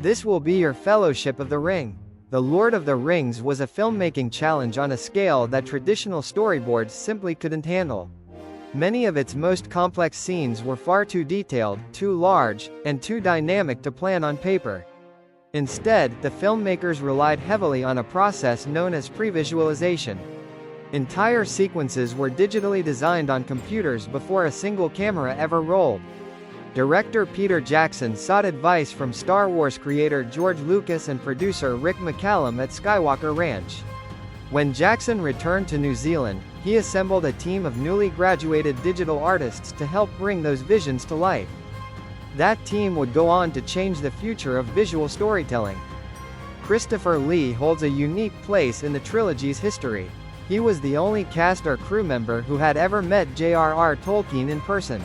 This will be your Fellowship of the Ring. The Lord of the Rings was a filmmaking challenge on a scale that traditional storyboards simply couldn't handle. Many of its most complex scenes were far too detailed, too large, and too dynamic to plan on paper. Instead, the filmmakers relied heavily on a process known as previsualization. Entire sequences were digitally designed on computers before a single camera ever rolled. Director Peter Jackson sought advice from Star Wars creator George Lucas and producer Rick McKellen at Skywalker Ranch. When Jackson returned to New Zealand, he assembled a team of newly graduated digital artists to help bring those visions to life. That team would go on to change the future of visual storytelling. Christopher Lee holds a unique place in the trilogy's history. He was the only cast or crew member who had ever met J.R.R. Tolkien in person.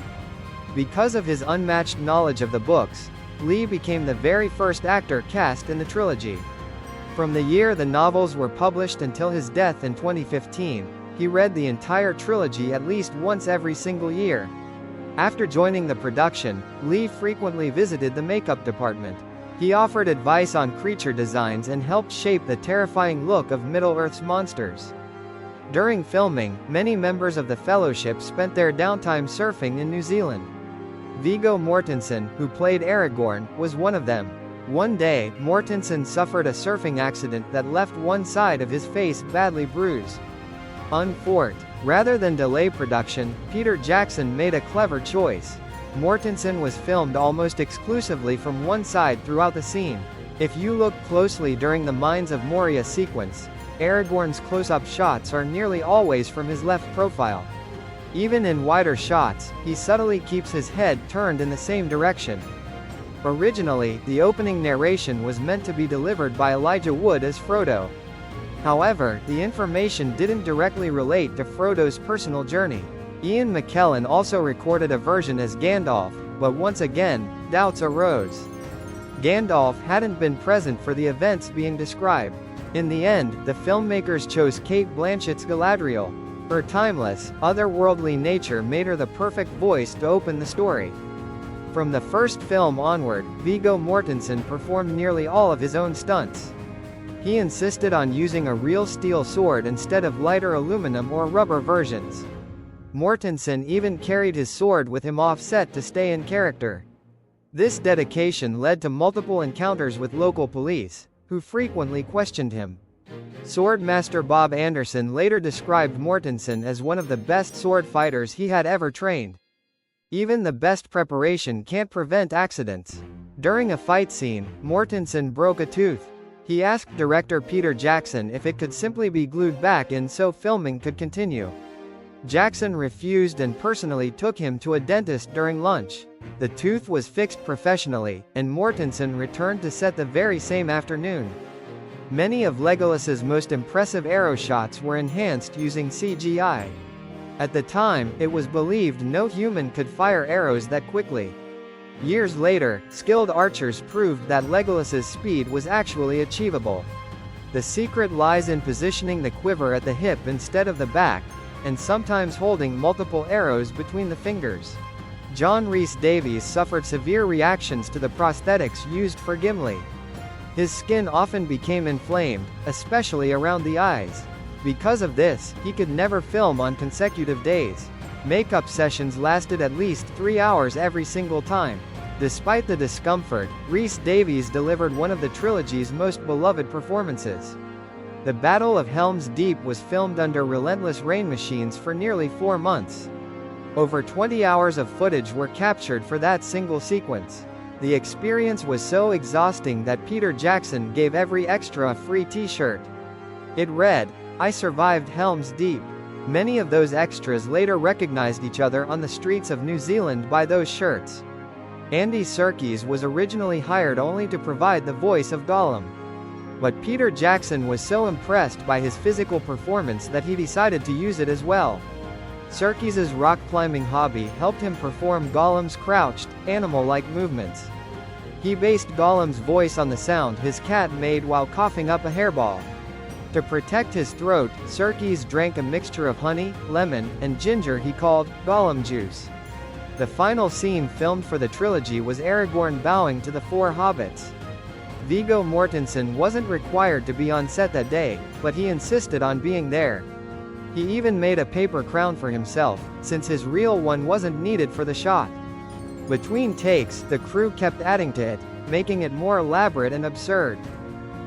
Because of his unmatched knowledge of the books, Lee became the very first actor cast in the trilogy. From the year the novels were published until his death in 2015, he read the entire trilogy at least once every single year. After joining the production, Lee frequently visited the makeup department. He offered advice on creature designs and helped shape the terrifying look of Middle-earth's monsters. During filming, many members of the Fellowship spent their downtime surfing in New Zealand. Viggo Mortensen, who played Aragorn, was one of them. One day, Mortensen suffered a surfing accident that left one side of his face badly bruised. Rather than delay production, Peter Jackson made a clever choice. Mortensen was filmed almost exclusively from one side throughout the scene. If you look closely during the Mines of Moria sequence, Aragorn's close-up shots are nearly always from his left profile. Even in wider shots, he subtly keeps his head turned in the same direction. Originally, the opening narration was meant to be delivered by Elijah Wood as Frodo. However, the information didn't directly relate to Frodo's personal journey. Ian McKellen also recorded a version as Gandalf, but once again, doubts arose. Gandalf hadn't been present for the events being described. In the end, the filmmakers chose Cate Blanchett's Galadriel. Her timeless, otherworldly nature made her the perfect voice to open the story. From the first film onward, Viggo Mortensen performed nearly all of his own stunts. He insisted on using a real steel sword instead of lighter aluminum or rubber versions. Mortensen even carried his sword with him off-set to stay in character. This dedication led to multiple encounters with local police, who frequently questioned him. Swordmaster Bob Anderson later described Mortensen as one of the best sword fighters he had ever trained. Even the best preparation can't prevent accidents. During a fight scene, Mortensen broke a tooth. He asked director Peter Jackson if it could simply be glued back in so filming could continue. Jackson refused and personally took him to a dentist during lunch. The tooth was fixed professionally, and Mortensen returned to set the very same afternoon. Many of Legolas's most impressive arrow shots were enhanced using CGI. At the time, it was believed no human could fire arrows that quickly. Years later, skilled archers proved that Legolas's speed was actually achievable. The secret lies in positioning the quiver at the hip instead of the back, and sometimes holding multiple arrows between the fingers. John Rhys Davies suffered severe reactions to the prosthetics used for Gimli. His skin often became inflamed, especially around the eyes. Because of this, he could never film on consecutive days. Makeup sessions lasted at least 3 hours every single time. Despite the discomfort, Rhys Davies delivered one of the trilogy's most beloved performances. The Battle of Helm's Deep was filmed under relentless rain machines for nearly 4 months. Over 20 hours of footage were captured for that single sequence. The experience was so exhausting that Peter Jackson gave every extra a free t-shirt. It read, "I survived Helm's Deep." Many of those extras later recognized each other on the streets of New Zealand by those shirts. Andy Serkis was originally hired only to provide the voice of Gollum. But Peter Jackson was so impressed by his physical performance that he decided to use it as well. Serkis's rock climbing hobby helped him perform Gollum's crouched, animal-like movements. He based Gollum's voice on the sound his cat made while coughing up a hairball. To protect his throat, Serkis drank a mixture of honey, lemon, and ginger he called Gollum juice. The final scene filmed for the trilogy was Aragorn bowing to the 4 hobbits. Viggo Mortensen wasn't required to be on set that day, but he insisted on being there. He even made a paper crown for himself, since his real one wasn't needed for the shot. Between takes, the crew kept adding to it, making it more elaborate and absurd.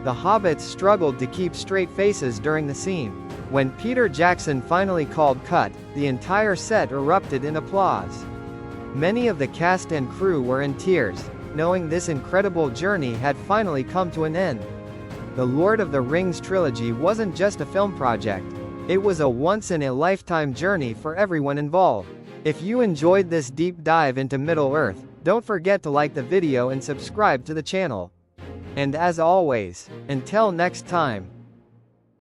The hobbits struggled to keep straight faces during the scene. When Peter Jackson finally called cut, the entire set erupted in applause. Many of the cast and crew were in tears, knowing this incredible journey had finally come to an end. The Lord of the Rings trilogy wasn't just a film project. It was a once-in-a-lifetime journey for everyone involved. If you enjoyed this deep dive into Middle-earth, don't forget to like the video and subscribe to the channel. And as always, until next time.